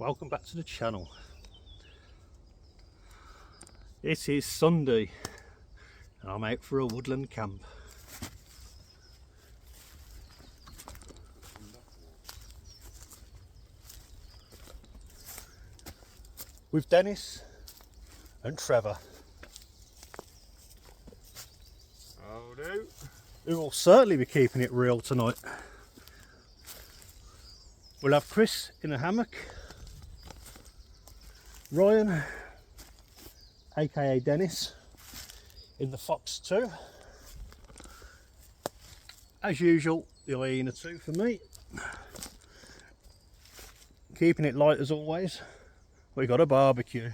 welcome back to the channel. It is Sunday and I'm out for a woodland camp. With Dennis and Trevor. Oh no. Who will certainly be keeping it real tonight. We'll have Chris in a hammock, Ryan, aka Dennis, in the Fox 2. As usual, the Hyena 2 for me. Keeping it light as always. We got a barbecue.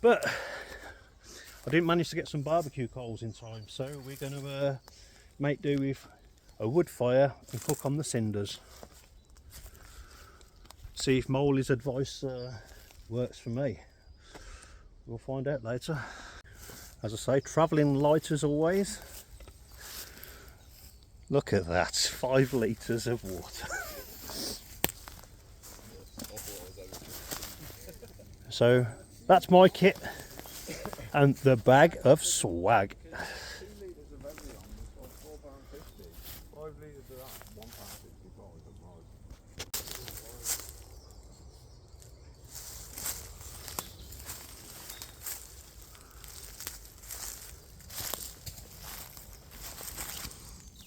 But I didn't manage to get some barbecue coals in time, so we're going to make do with a wood fire and cook on the cinders. See if Molly's advice works for me. We'll find out later. As I say, travelling light as always. Look at that, 5 litres of water. So that's my kit and the bag of swag.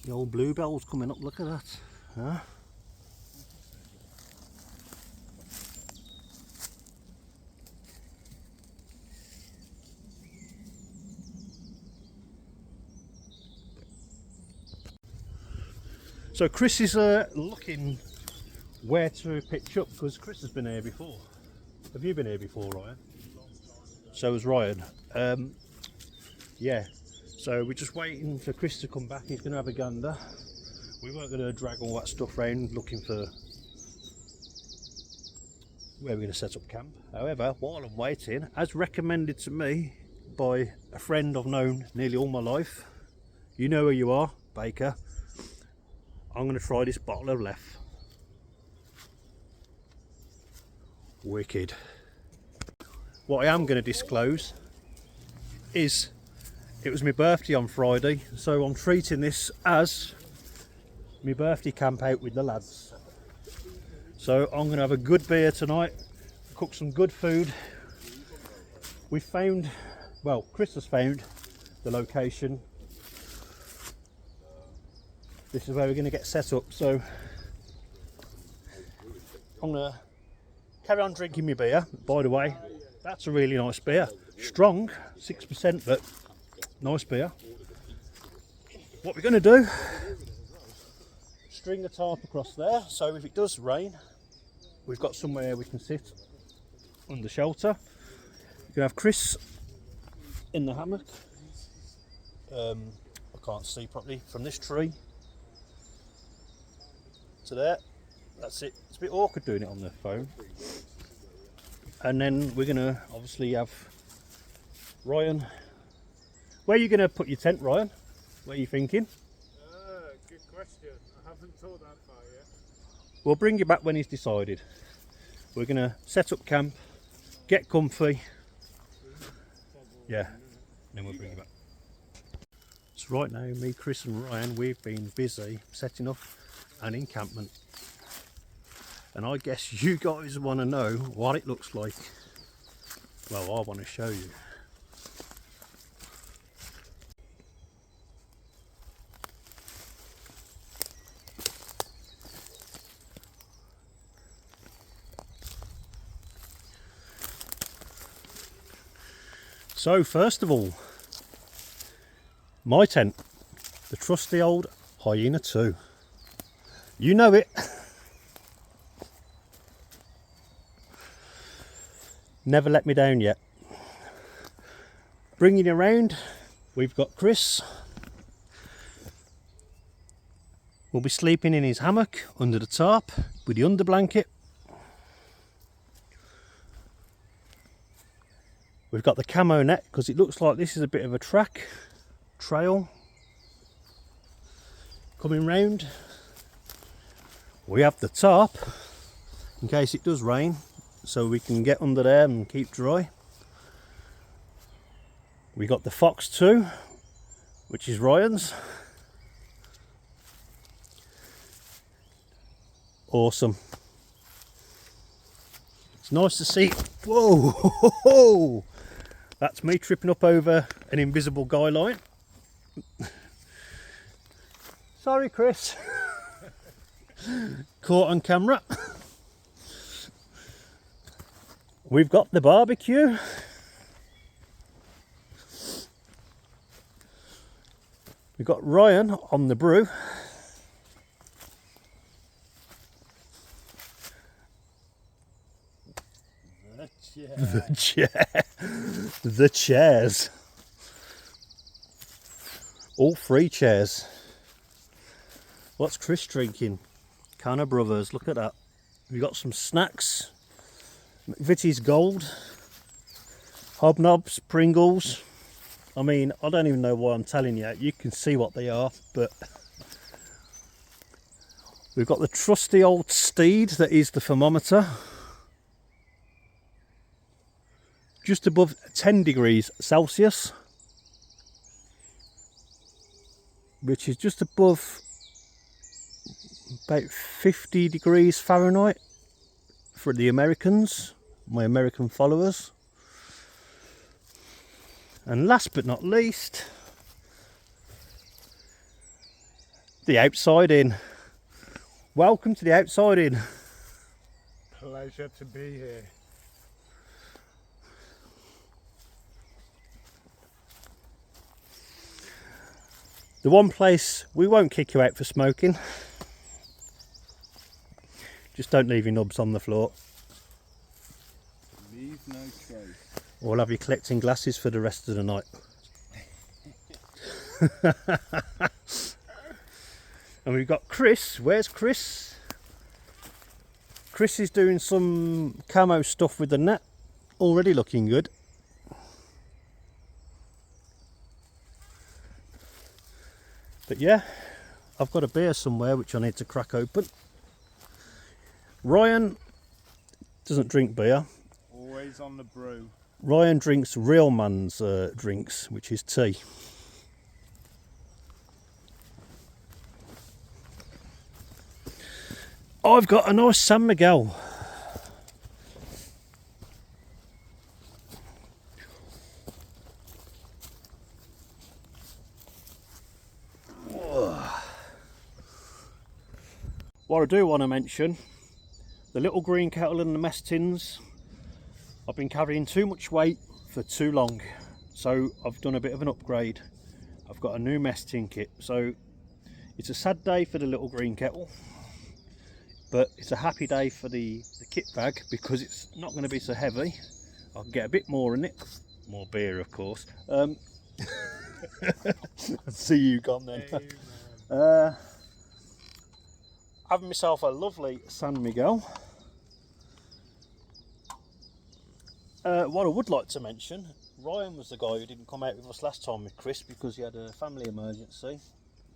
The old bluebells coming up, look at that. Huh? So Chris is looking where to pitch up because Chris has been here before. Have you been here before, Ryan? So has Ryan. Yeah. So we're just waiting for Chris to come back. He's going to have a gander. We weren't going to drag all that stuff around looking for where we're going to set up camp. However, while I'm waiting, as recommended to me by a friend I've known nearly all my life, you know who you are, Baker, I'm going to try this bottle of Left. Wicked. What I am going to disclose is it was my birthday on Friday, so I'm treating this as my birthday camp out with the lads. So I'm going to have a good beer tonight, cook some good food. We found, well, Chris has found the location. This is where we're going to get set up, so I'm going to carry on drinking my beer. By the way, that's a really nice beer. Strong, 6%, but nice beer. What we're going to do, string a tarp across there, so if it does rain, we've got somewhere we can sit under shelter. We're going to have Chris in the hammock. I can't see properly from this tree to there. That's it. It's a bit awkward doing it on the phone. And then we're going to obviously have Ryan. Where are you going to put your tent, Ryan? What are you thinking? Good question. I haven't thought that far yet. We'll bring you back when he's decided. We're going to set up camp, get comfy. Yeah, then we'll bring you back. So right now, me, Chris and Ryan, we've been busy setting up an encampment. And I guess you guys want to know what it looks like. Well, I want to show you. So first of all, my tent, the trusty old Hyena 2. You know it. Never let me down yet. Bringing you around, we've got Chris. We'll be sleeping in his hammock under the tarp with the under blanket. We've got the camo net because it looks like this is a bit of a trail coming round. We have the tarp in case it does rain, so we can get under there and keep dry. We got the Fox 2, which is Ryan's. Awesome. It's nice to see. Whoa! That's me tripping up over an invisible guy line. Sorry, Chris. Caught on camera. We've got the barbecue. We've got Ryan on the brew. The chairs. All 3 chairs. What's Chris drinking? Camo Brothers, look at that. We've got some snacks. McVitie's Gold. Hobnobs, Pringles. I mean, I don't even know why I'm telling you. You can see what they are, but we've got the trusty old steed that is the thermometer. Just above 10 degrees Celsius, which is just above about 50 degrees Fahrenheit for the Americans, my American followers. And last but not least, the Outside Inn. Welcome to the Outside Inn. Pleasure to be here. The one place we won't kick you out for smoking. Just don't leave your nubs on the floor. Leave no trace. Or we'll have you collecting glasses for the rest of the night. And we've got Chris. Where's Chris? Chris is doing some camo stuff with the net. Already looking good. But yeah, I've got a beer somewhere which I need to crack open. Ryan doesn't drink beer. Always on the brew. Ryan drinks real man's drinks, which is tea. I've got a nice San Miguel. What I do want to mention, the little green kettle and the mess tins. I've been carrying too much weight for too long, so I've done a bit of an upgrade. I've got a new mess tin kit, so it's a sad day for the little green kettle, but it's a happy day for the kit bag because it's not going to be so heavy. I can get a bit more in it, more beer of course. I see you gone then. Having myself a lovely San Miguel. What I would like to mention, Ryan was the guy who didn't come out with us last time with Chris because he had a family emergency.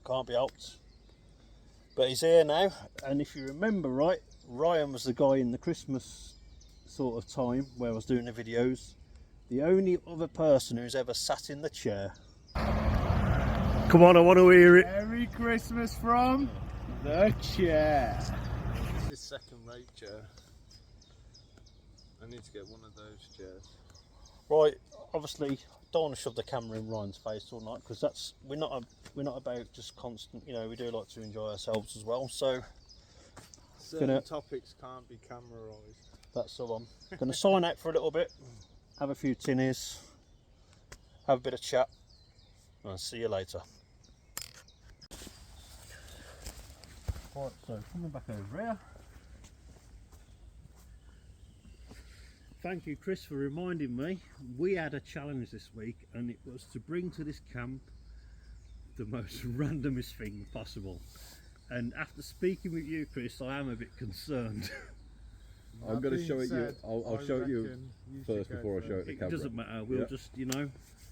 Can't be helped. But he's here now, and if you remember right, Ryan was the guy in the Christmas sort of time where I was doing the videos. The only other person who's ever sat in the chair. Come on, I want to hear it. Merry Christmas from the chair. This second-rate chair. I need to get one of those chairs. Right, obviously, don't want to shove the camera in Ryan's face all night because that's we're not about just constant. You know, we do like to enjoy ourselves as well. So, certain topics can't be cameraised. That's the one. Going to sign out for a little bit, have a few tinnies, have a bit of chat, and I'll see you later. Right, so coming back over here. Thank you, Chris, for reminding me. We had a challenge this week, and it was to bring to this camp the most randomest thing possible. And after speaking with you, Chris, I am a bit concerned. I'm going to show it you. I'll show it you first before I show it the camera. It doesn't matter. We'll just, you know,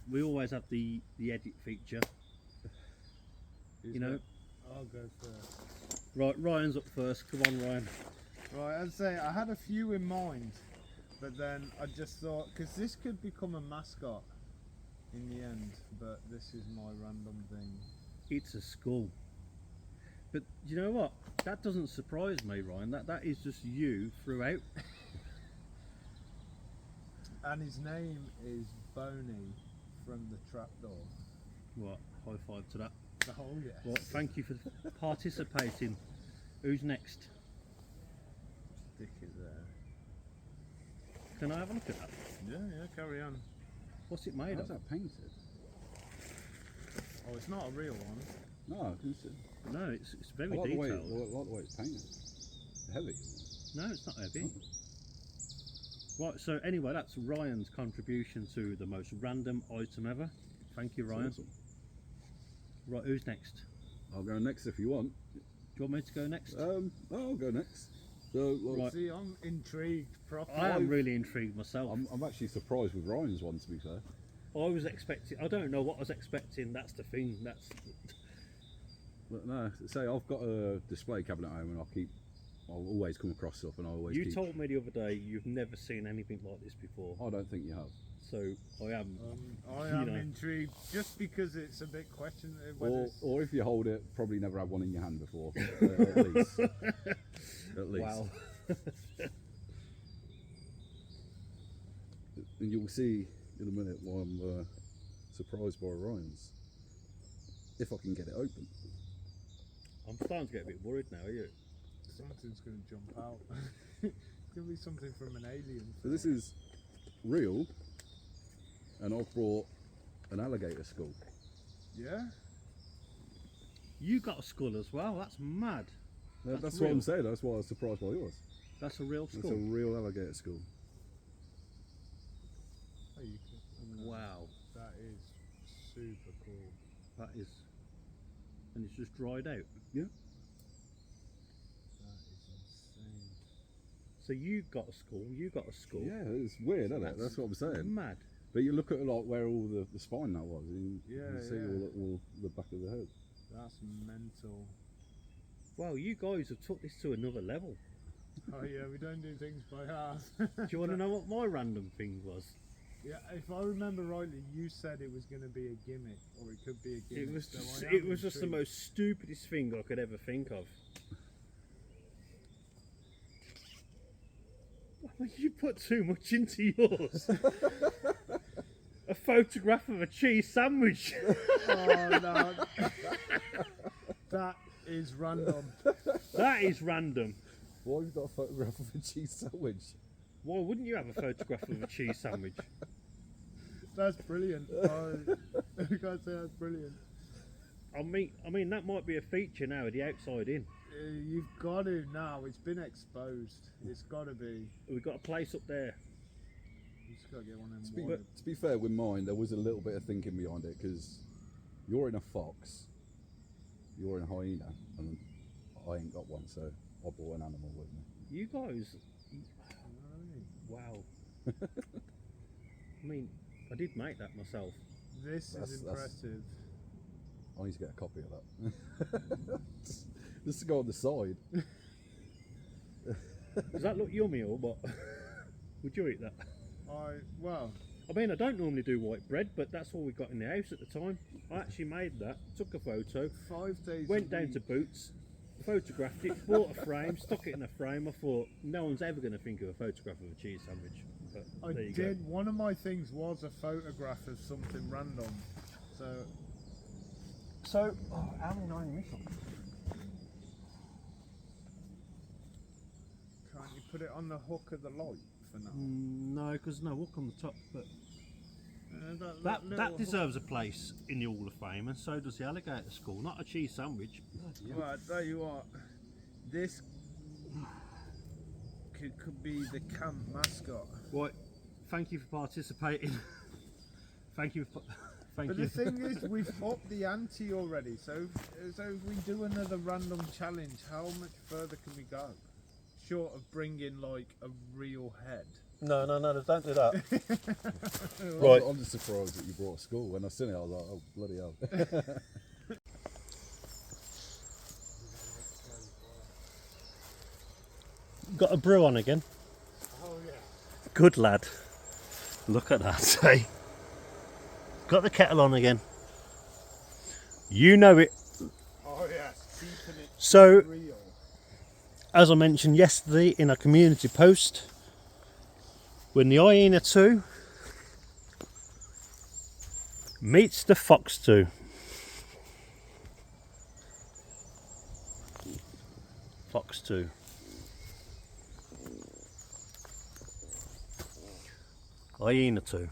we always have the edit feature. You know. I'll go first. Right, Ryan's up first. Come on, Ryan. Right, I'd say I had a few in mind, but then I just thought, because this could become a mascot in the end, but this is my random thing. It's a skull. But you know what? That doesn't surprise me, Ryan. That is just you throughout. And his name is Boney from the Trapdoor. What? High five to that. Oh yes. Well, thank you for participating. Who's next? Stick it there. Can I have a look at that? Yeah, carry on. What's it made How's of? that painted? Oh, it's not a real one. No, I can see. No, it's very I like the way, detailed. I like the way it's painted. Heavy. No, it's not heavy. Right, so anyway, that's Ryan's contribution to the most random item ever. Thank you, Ryan. Awesome. Right, who's next? I'll go next if you want. Do you want me to go next? I'll go next. So, Right. See, I'm intrigued properly. I am really intrigued myself. I'm actually surprised with Ryan's one, to be fair. I was expecting, I don't know what I was expecting, that's the thing. But no, say I've got a display cabinet at home, and I'll always come across stuff, and I always You keep. told me the other day you've never seen anything like this before. I don't think you have. So I am. I am intrigued just because it's a bit question. Or if you hold it, probably never had one in your hand before. At least. At least. Wow. And you'll see in a minute why I'm surprised by Ryan's. If I can get it open. I'm starting to get a bit worried now, are you? Something's going to jump out. It's going to be something from an alien. So this is real, and I've brought an alligator skull. Yeah? You got a skull as well, that's mad. That's what I'm saying, that's why I was surprised by yours. That's a real It's skull? a real alligator skull. Oh, you can, Wow. that is super cool. That is. And it's just dried out. Yeah. That is insane. So you got a skull. Yeah, it's weird, isn't it? That's what I'm saying. Mad. But you look at like where all the spine that was, and you Yeah, can see all the back of the head. That's mental. Wow, you guys have took this to another level. Oh yeah, we don't do things by half. Do you want to know what my random thing was? Yeah, if I remember rightly, you said it was going to be a gimmick, or it could be a gimmick. It was so just, I am it was just the intrigued. most stupidest thing I could ever think of. You put too much into yours. A photograph of a cheese sandwich. Oh no. That is random. That is random. Why have you got a photograph of a cheese sandwich? Why wouldn't you have a photograph of a cheese sandwich? That's brilliant. I gotta say that's brilliant. I mean that might be a feature now of the outside in. You've got to now. It's been exposed. It's got to be. We've got a place up there. You just got to get one of them. To be fair, with mine, there was a little bit of thinking behind it, because you're in a fox, you're in a hyena, and I ain't got one, so I brought an animal with me. You guys, wow. I mean, I did make that myself. This is impressive. I need to get a copy of that. Just to go on the side. Does that look yummy or what? Would you eat that? Well, I mean, I don't normally do white bread, but that's all we got in the house at the time. I actually made that, took a photo, 5 days. went down to Boots, photographed it, bought a frame, stuck it in a frame. I thought, no one's ever going to think of a photograph of a cheese sandwich. But I there you did. One of my things was a photograph of something random. So, how many I miss? Can't you put it on the hook of the light for now? No, because no hook on the top. But that that deserves a place in the Hall of Fame, and so does the alligator skull. Not a cheese sandwich. Well, I tell you what, this could be the camp mascot. Right, thank you for participating. Thank you. Thank But you. the thing is, we've upped the ante already. So if we do another random challenge, how much further can we go? Short of bringing like a real head. No, don't do that. Right. I'm just surprised that you brought a skull. When I seen it, I was like, oh, bloody hell. got a brew on again. Oh yeah. Good lad. Look at that, hey. Got the kettle on again. You know it. Oh yes, keeping it So, real. as I mentioned yesterday in a community post, when the hyena 2 meets the fox 2. Fox 2. Hyena 2.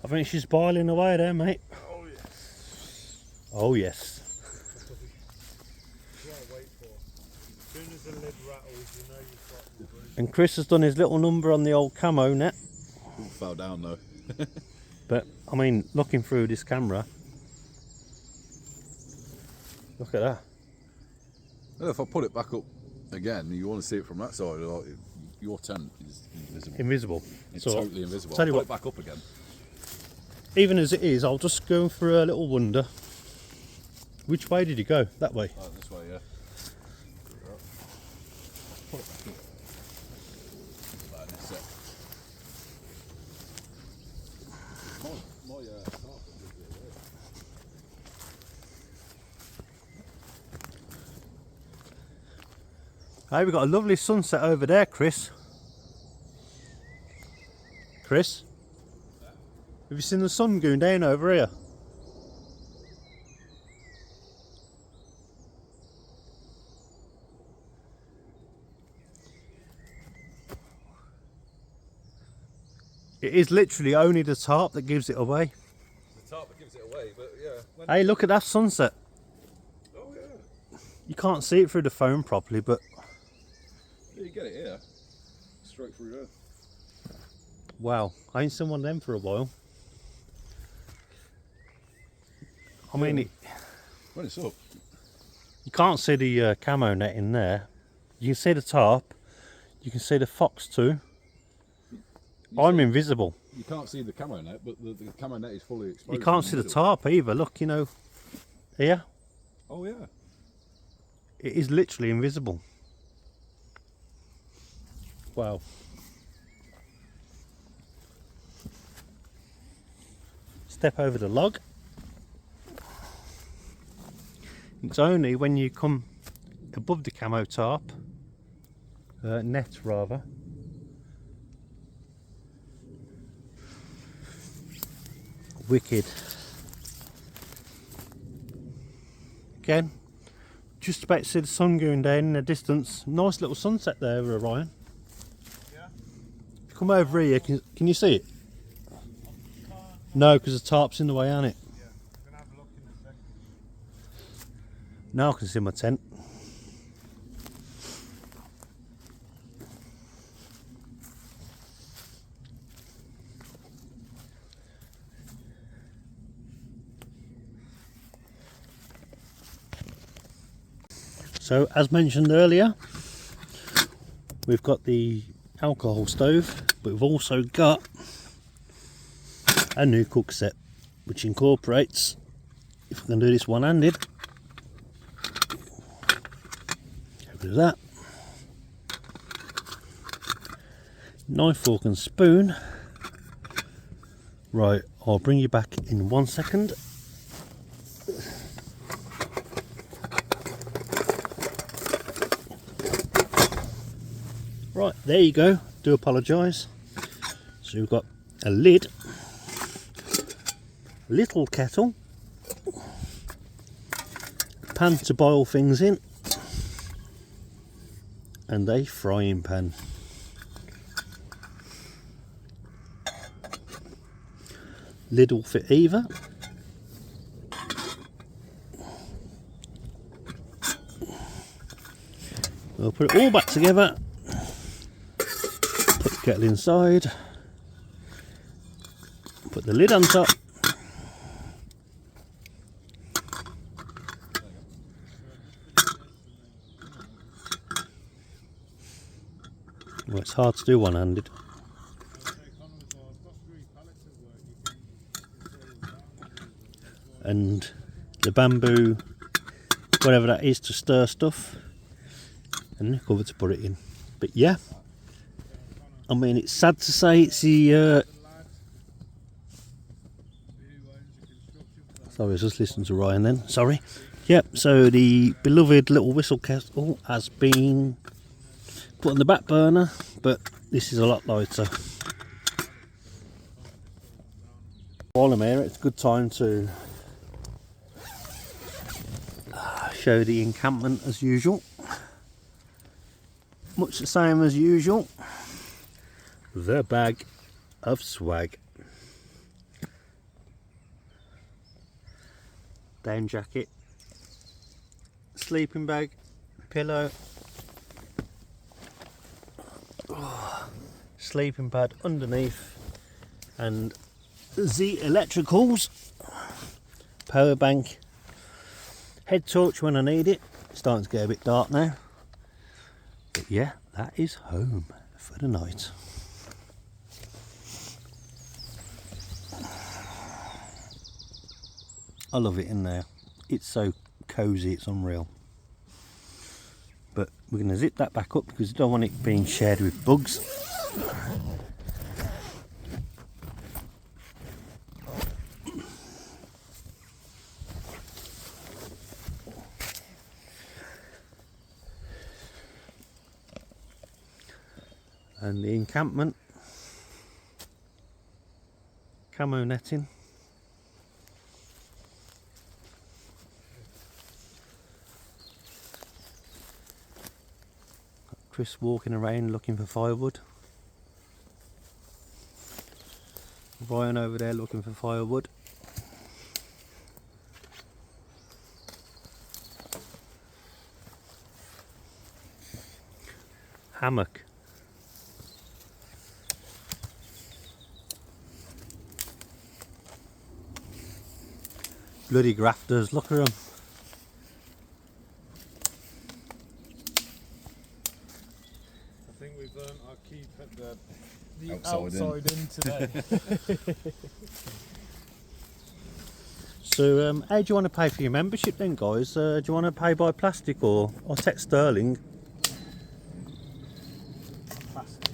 I think she's boiling away there, mate. Oh yes. Oh yes. That's what I wait for. As soon as the lid rattles, you know you've got the brew. And Chris has done his little number on the old Camo net. All fell down though. But I mean, looking through this camera, look at that. And if I put it back up again, you want to see it from that side. Like, your tent is invisible. Invisible. It's So, totally invisible. tell you I'll what. put it back up again. Even as it is, I'll just go for a little wander. Which way did you go? That way. Oh, this way, yeah. Put it back up. Right, in a sec. My tarp is just the other way. Hey, we've got a lovely sunset over there, Chris. Chris? Have you seen the sun going down over here? It is literally only the tarp that gives it away. The tarp that gives it away, but yeah. Hey, look at that sunset. Oh yeah. You can't see it through the phone properly, but Yeah, you get it here. Straight through there. wow, I ain't seen one of them for a while. I mean, When it's up. you can't see the camo net in there. You can see the tarp. You can see the fox too. I'm invisible. You can't see the camo net, but the camo net is fully exposed. You can't in see the middle. tarp either. Look, you know, here. Oh yeah. It is literally invisible. Wow. Step over the log. It's only when you come above the camo tarp, net rather. Wicked. Again, just about to see the sun going down in the distance. Nice little sunset there, Ryan. Yeah. Come over here, can you see it? No, because the tarp's in the way, aren't it? Yeah. I'm gonna have a look in a second. Now I can see my tent. So, as mentioned earlier, we've got the alcohol stove, but we've also got a new cook set, which incorporates, if we can do this one-handed, get rid of that, knife, fork and spoon. Right, I'll bring you back in 1 second. Right, there you go. Do apologise. So we've got a lid, little kettle, pan to boil things in, and a frying pan. Lid will fit either. We'll put it all back together. Put the kettle inside. Put the lid on top. Well, it's hard to do one-handed. and the bamboo, whatever that is, to stir stuff, and the cover to put it in. But yeah, I mean, it's sad to say it's the sorry, I was just listening to Ryan then, sorry. Yep, so the beloved little whistle kettle has been put on the back burner, but this is a lot lighter. While I'm here, it's a good time to show the encampment as usual. Much the same as usual. The bag of swag. Down jacket, sleeping bag, pillow, sleeping pad underneath, and the electricals, power bank, head torch when I need it. It's starting to get a bit dark now, but yeah, that is home for the night. I love it in there. It's so cosy, it's unreal. But we're going to zip that back up because I don't want it being shared with bugs. And the encampment, camo netting. Chris walking around looking for firewood. Ryan over there looking for firewood. Hammock. Bloody grafters, look at them. We've learned our keep at the Outside in today. So how do you want to pay for your membership then, guys? Do you want to pay by plastic or text sterling? Plastic.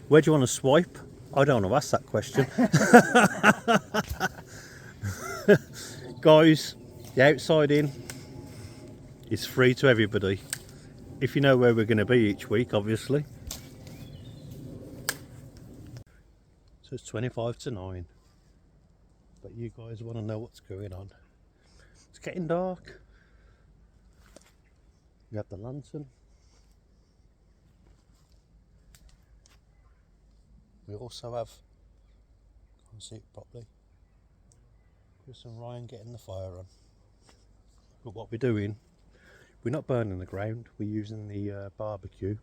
Where do you want to swipe? I don't want to ask that question. Guys, the outside in is free to everybody. If you know where we're going to be each week, obviously. So it's 25 to 9. But you guys want to know what's going on. It's getting dark. We have the lantern. We also have, can't see it properly, Chris and Ryan getting the fire on. But what we're doing, we're not burning the ground, we're using the barbecue.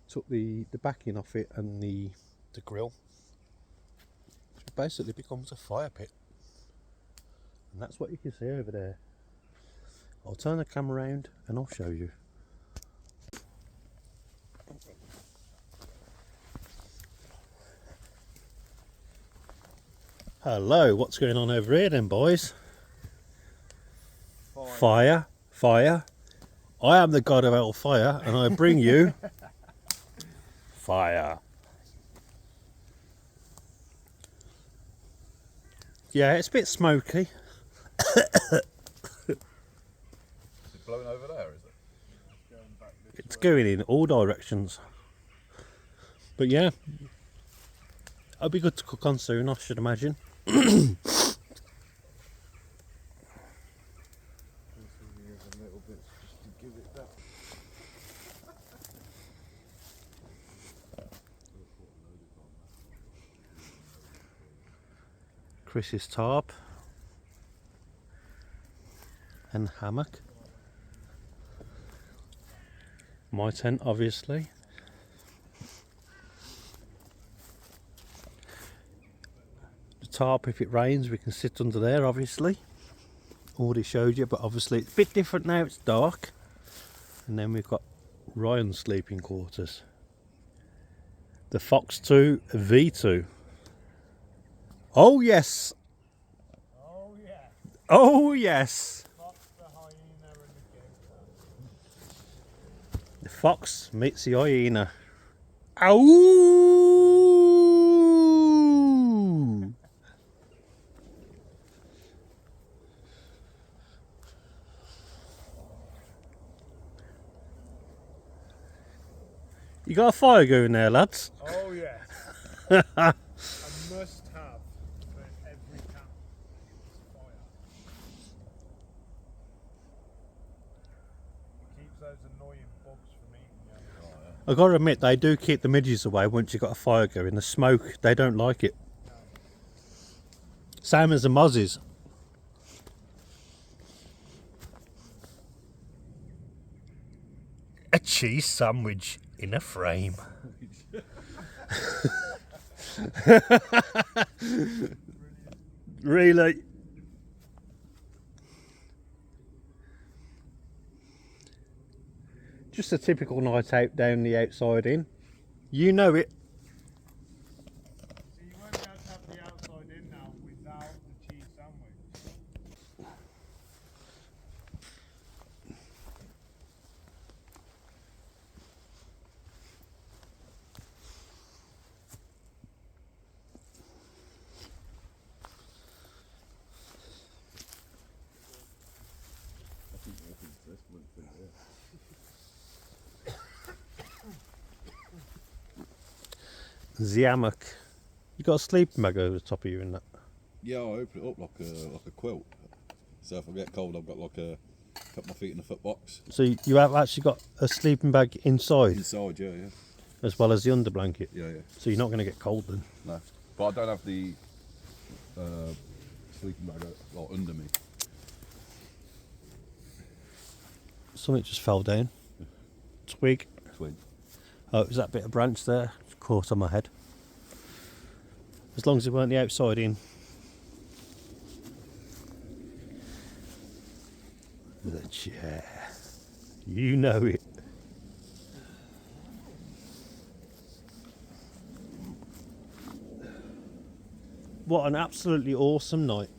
Took the backing off it and the grill. It basically becomes a fire pit. And that's what you can see over there. I'll turn the camera around and I'll show you. Hello, what's going on over here then, boys? Fire. Fire. I am the god of hellfire and I bring you fire. Yeah, it's a bit smoky. Is it blowing over there, is it? It's going in all directions. But yeah, it'll be good to cook on soon, I should imagine. Chris's tarp and hammock. My tent, obviously. The tarp, if it rains, we can sit under there, obviously. Already showed you, but obviously it's a bit different now, it's dark. And then we've got Ryan's sleeping quarters. The Fox 2 V2. Oh yes, Oh yes. Fox, the hyena, and the goat. The fox meets the hyena. Ow! You got a fire going there, lads? Oh yes. A must have for every camp is fire. Keeps those annoying bugs from eating you. I gotta admit, they do keep the midges away once you've got a fire going. The smoke, they don't like it. No. Same as the mozzies. A cheese sandwich in a frame. Really? Just a typical night out down the outside in. You know it. So you won't be able to have the outside in now without the cheese sandwich. The hammock. You got a sleeping bag over the top of you in that. Yeah, I open it up like a quilt. So if I get cold, I've got like a put my feet in a foot box. So you have actually got a sleeping bag inside, Inside, yeah. as well as the under blanket. Yeah. So you're not going to get cold then. No, but I don't have the sleeping bag like under me. Something just fell down. Twig. Twig. Oh, it was that bit of branch there. It's caught on my head. As long as it weren't the outside in. The chair. You know it. What an absolutely awesome night.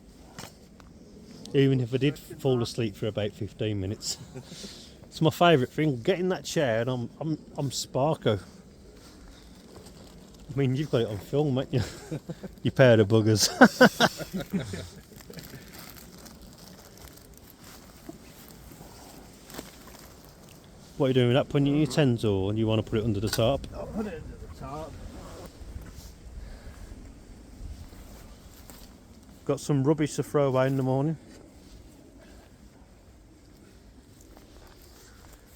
Even if I did fall asleep for about 15 minutes. It's my favourite thing, getting that chair and I'm Sparko. I mean, you've got it on film, haven't you? You pair of buggers. What are you doing with that? Putting it in your tent, or you want to put it under the tarp? I'll put it under the tarp. Got some rubbish to throw away in the morning.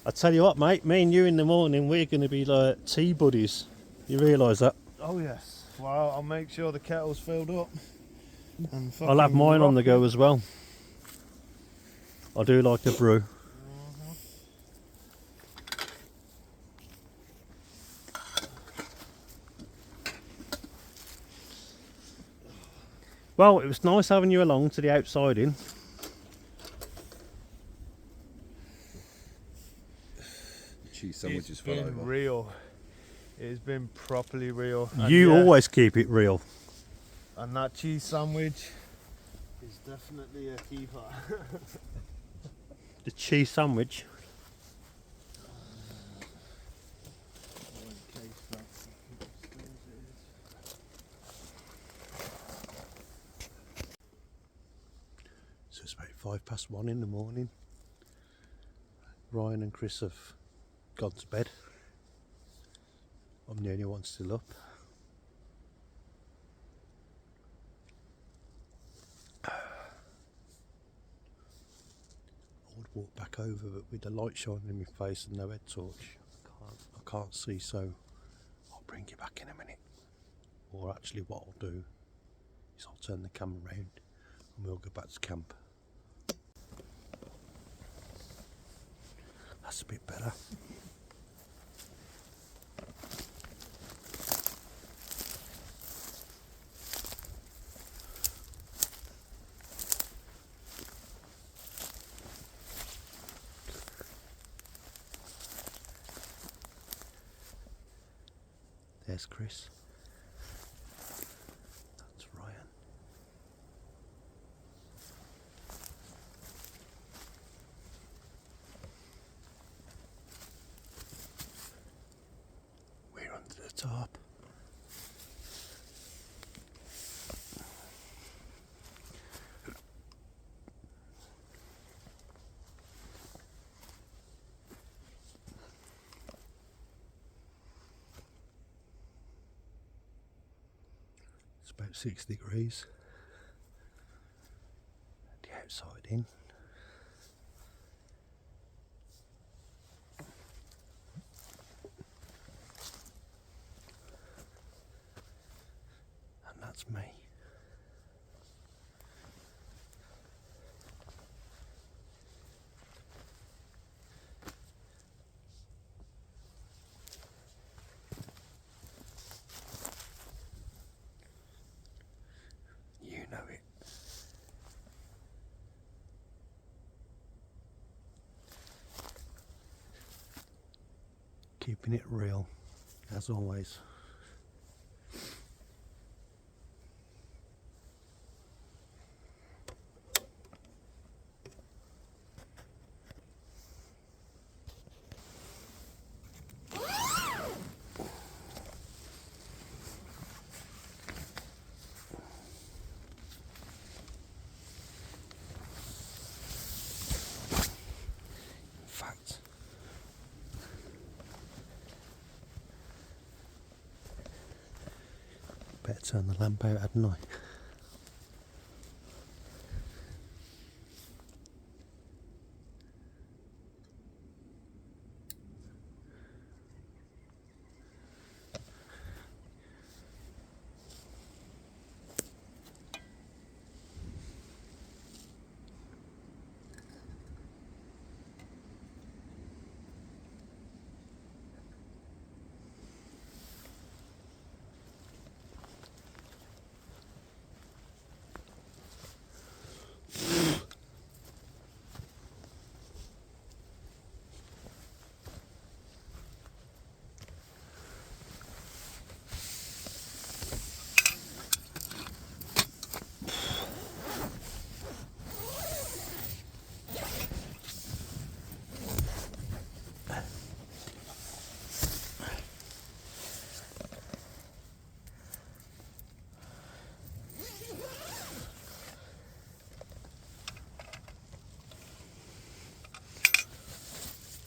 I tell you what, mate, me and you in the morning, we're going to be like tea buddies. You realise that? Oh yes. Well, I'll make sure the kettle's filled up. And I'll have mine on the go as well. I do like a brew. Well, it was nice having you along to the outside in. Cheese sandwiches It's fell been over. real. It's been properly real. You always keep it real. And that cheese sandwich is definitely a keeper. The cheese sandwich. So it's about 1:05 in the morning. Ryan and Chris have gone to bed. I'm the only one still up. I would walk back over, but with the light shining in my face and no head torch, I can't see, so I'll bring you back in a minute. Or actually what I'll do is I'll turn the camera round and we'll go back to camp. That's a bit better. There's Chris. That's Ryan. tarp. It's about 6 degrees. The outside in. And that's me. You know it. Keeping it real, as always. In fact, better turn the lamp out, hadn't I?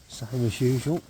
Same as usual.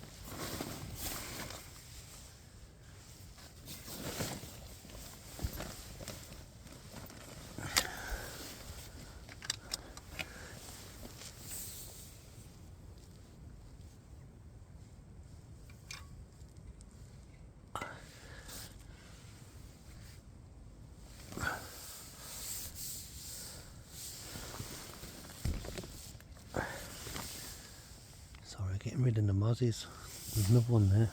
Sorry, getting rid of the mozzies. There's another one there.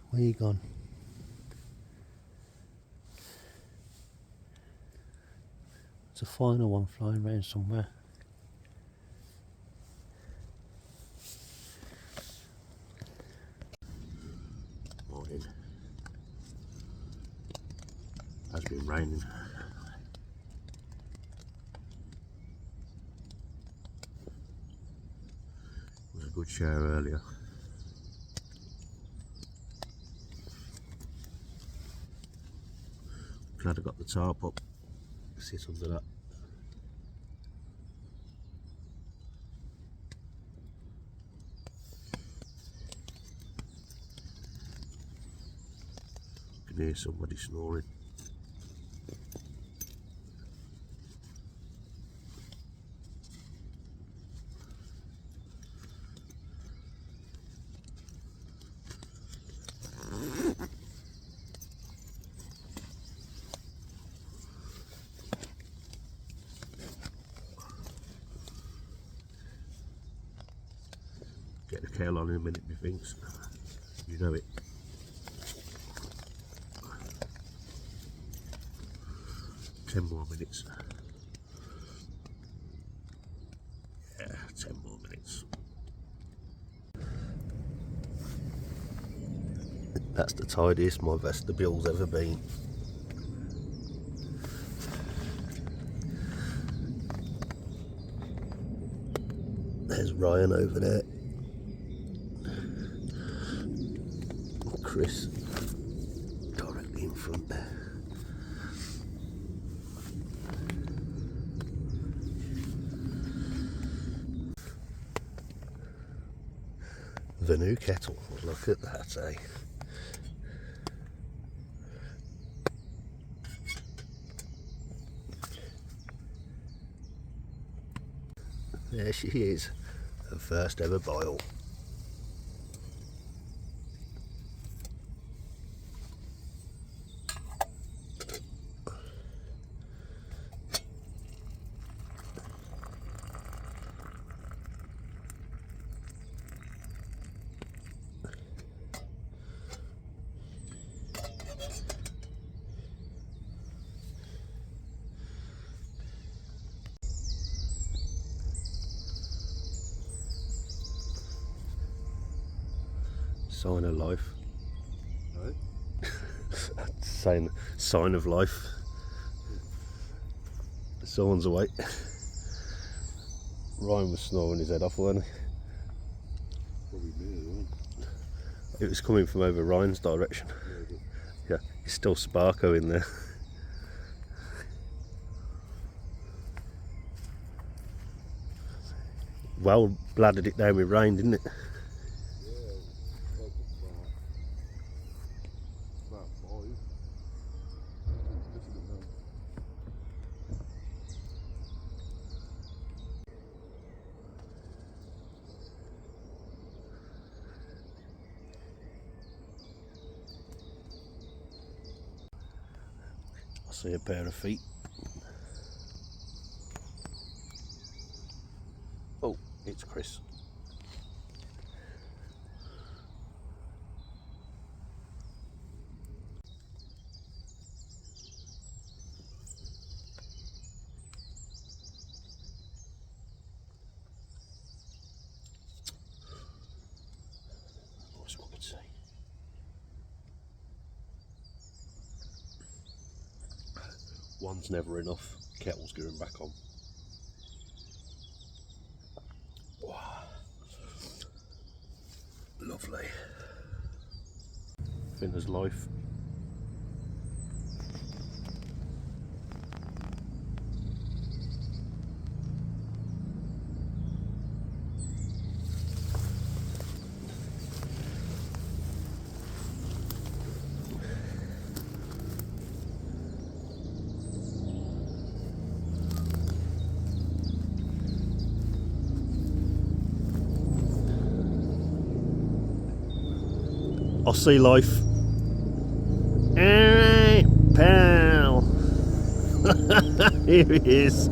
Where you gone? It's a final one flying around somewhere. Morning. Has been raining. It was a good shower earlier. Glad I got the tarp up. Sit under that. I can hear somebody snoring. Get the kettle on in a minute, methinks. You know it. Ten more minutes. Yeah, 10 more minutes. That's the tidiest my vestibule's ever been. There's Ryan over there. Chris directly in front there. The new kettle, look at that, eh? There she is, her first ever boil. Sign of life. No? Sign of life. Someone's awake. Ryan was snoring his head off, wasn't he? Probably me as well. It was coming from over Ryan's direction. Yeah, he's still Sparko in there. Well bladdered it down with rain, didn't it? About 5. Just a bit more. I see a pair of feet. Oh, it's Chris. What's what I could say? One's never enough. Kettle's going back on. Wow. Lovely. Thin as life. Aussie life. Alright, pal. Here he is.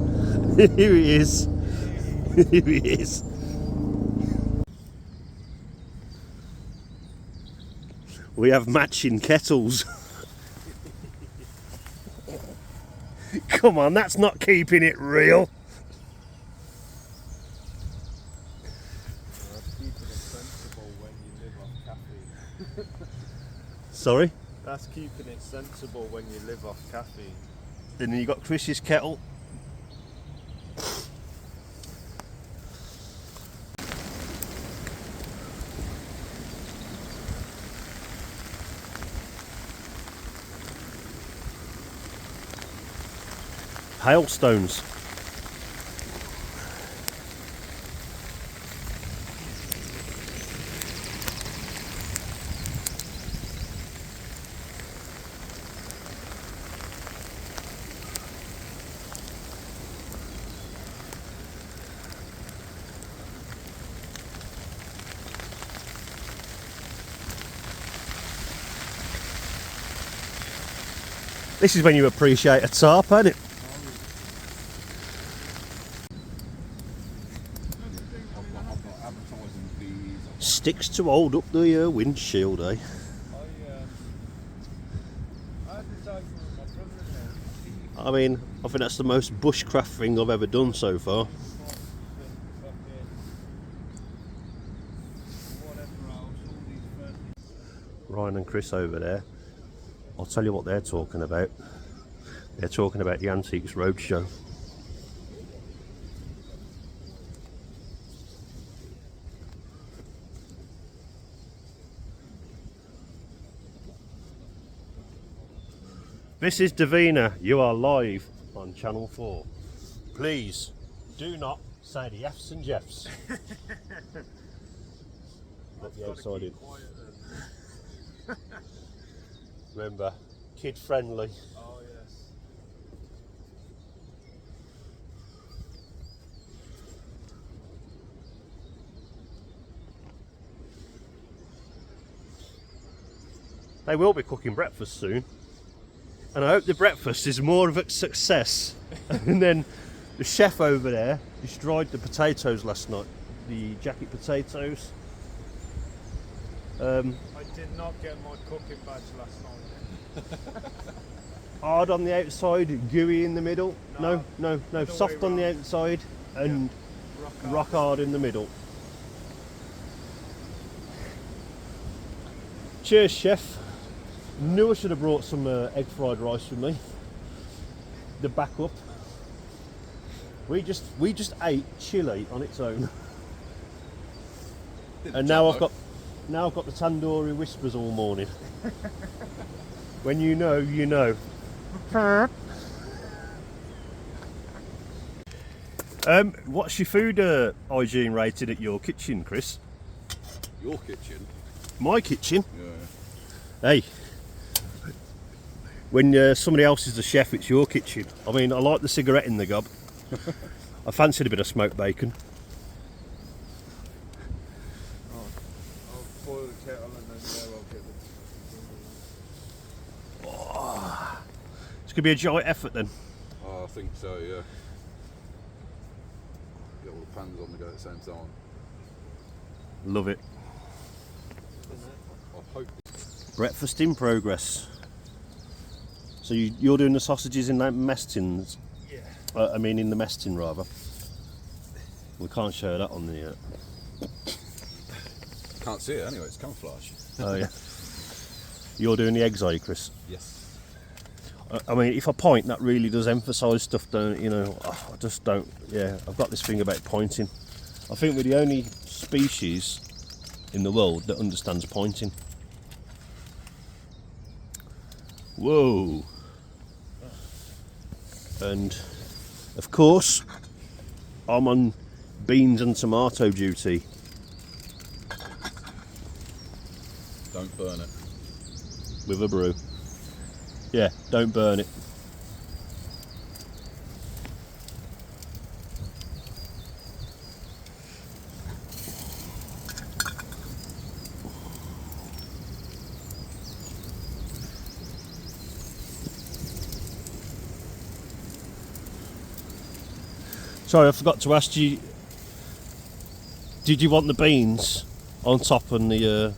Here he is. Here he is. We have matching kettles. Come on, that's not keeping it real. Sorry? That's keeping it sensible when you live off caffeine. And then you got Chris's kettle. Hailstones. This is when you appreciate a tarp, ain't it? Sticks to hold up the windshield, eh? I decided with my brother-in-law. I mean, I think that's the most bushcraft thing I've ever done so far. Ryan and Chris over there, I'll tell you what they're talking about. They're talking about the Antiques Roadshow. This is Davina. You are live on Channel 4. Please do not say the F's and Jeffs. Let the outside in. Remember, kid friendly. Oh yes. They will be cooking breakfast soon. And I hope the breakfast is more of a success. And then the chef over there destroyed the potatoes last night, the jacket potatoes. I did not get my cooking badge last night. Hard on the outside, gooey in the middle. No, Other soft way on the round. outside and rock hard in the middle. Cheers, chef. Knew I should have brought some egg fried rice with me. The backup. We just ate chili on its own, and now I've got the tandoori whispers all morning. When you know, you know. What's your food hygiene rated at your kitchen, Chris? Your kitchen? My kitchen? Yeah. Hey. When somebody else is the chef, it's your kitchen. I mean, I like the cigarette in the gob. I fancied a bit of smoked bacon. I'll boil the kettle and then I'll get It's going to be a giant effort then. Oh, I think so, yeah. Get all the pans on the go at the same time. Love it. I hope. Breakfast in progress. So you're doing the sausages in that mess tins? Yeah. I mean in the mess tin rather. We can't show that on the... Can't see it anyway, it's camouflage. Oh yeah. You're doing the eggs, are you, Chris? Yes. I mean, if I point, that really does emphasise stuff, don't you know? I just don't. Yeah, I've got this thing about pointing. I think we're the only species in the world that understands pointing. Whoa. And of course, I'm on beans and tomato duty. Don't burn it. With a brew. Yeah, don't burn it. Sorry, I forgot to ask you, did you want the beans on top and the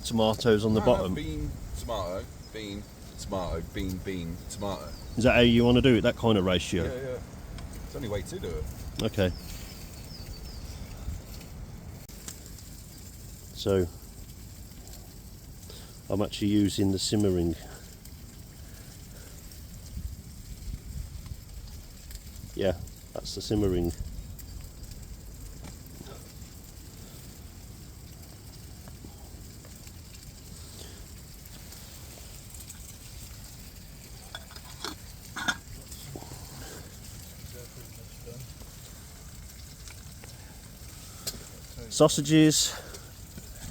tomatoes on the bottom? Bean, tomato, bean, tomato, bean, bean, tomato. Is that how you want to do it, that kind of ratio? Yeah, yeah. It's the only way to do it. Okay. So, I'm actually using the simmering. Yeah, that's the simmering. Sausages,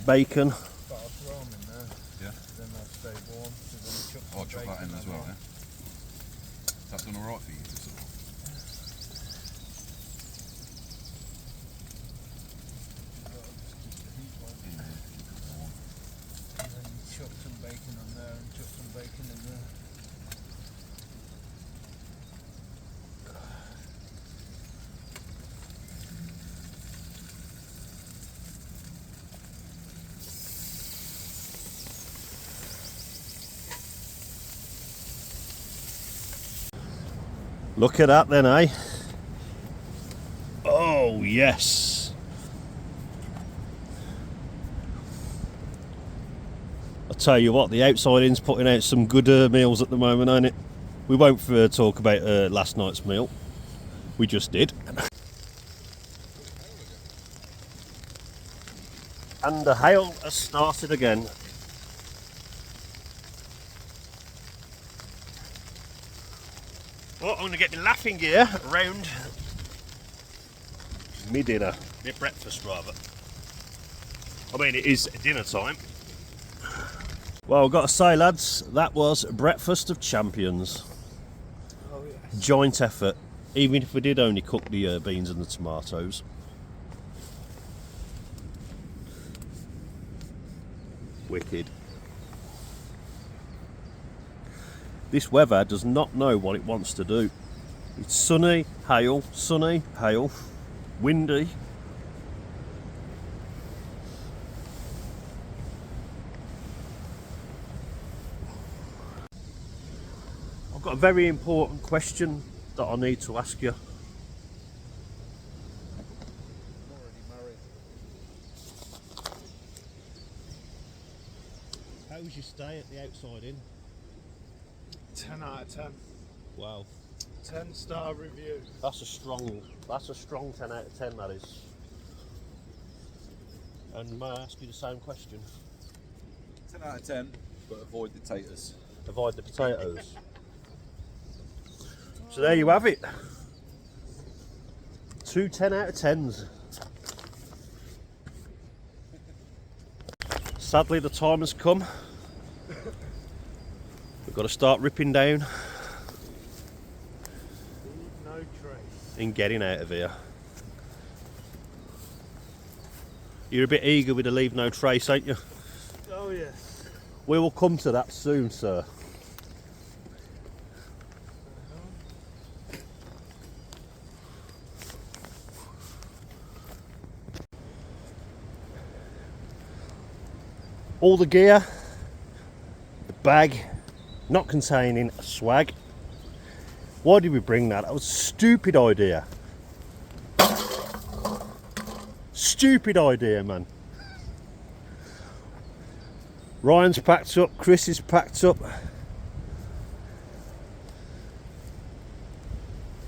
bacon. But I'll throw them in there. Yeah. Then they'll stay warm. So then you chuck I'll some chop that bacon in as in well, there. yeah? Is that done alright for you? Sort of? And then you chuck some bacon on there and chuck some bacon in there. Look at that then, eh? Oh, yes. Tell you what, the outside inn's putting out some good meals at the moment, ain't it? We won't talk about last night's meal. We just did. And the hail has started again. Well, I'm going to get my laughing gear around me dinner, my breakfast rather. I mean, it is dinner time. Well, I've got to say, lads, that was breakfast of champions. Oh, yes. Joint effort, even if we did only cook the beans and the tomatoes. Wicked. This weather does not know what it wants to do. It's sunny, hail, windy. I've got a very important question that I need to ask you. How was your stay at the outside inn? 10 out of 10. Wow. 10-star review. That's a strong 10 out of 10, that is. And may I ask you the same question? 10 out of 10, but avoid the taters. Avoid the potatoes. So there you have it. 2 10 out of 10s. Sadly, the time has come. We've got to start ripping down No trace. and getting out of here. You're a bit eager with the leave no trace, ain't you? Oh, yes. We will come to that soon, sir. All the gear, the bag, not containing a swag. Why did we bring that? That was a stupid idea. Stupid idea, man. Ryan's packed up, Chris is packed up.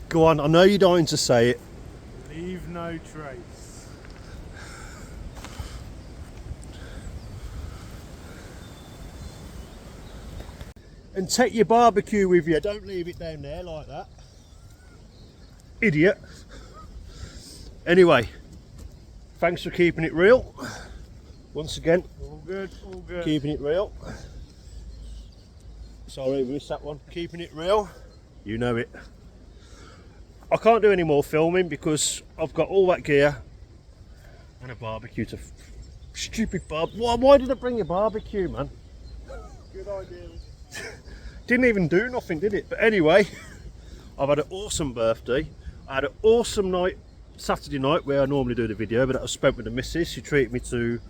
Go on, I know you're dying to say it. Leave no trace. And take your barbecue with you, don't leave it down there like that. Idiot. Anyway, thanks for keeping it real. Once again, All good, all good. keeping it real. Sorry, we missed that one. Keeping it real. You know it. I can't do any more filming because I've got all that gear and a barbecue to... Stupid why did I bring a barbecue, man? Good idea. Didn't even do nothing, did it? But anyway, I've had an awesome birthday. I had an awesome night, Saturday night, where I normally do the video, but that was spent with the missus. She treated me to...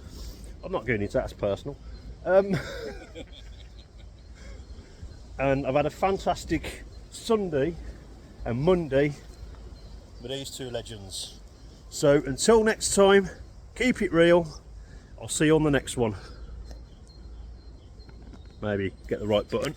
I'm not going into that, it's personal. And I've had a fantastic Sunday and Monday with these two legends. So until next time, keep it real. I'll see you on the next one. Maybe get the right button.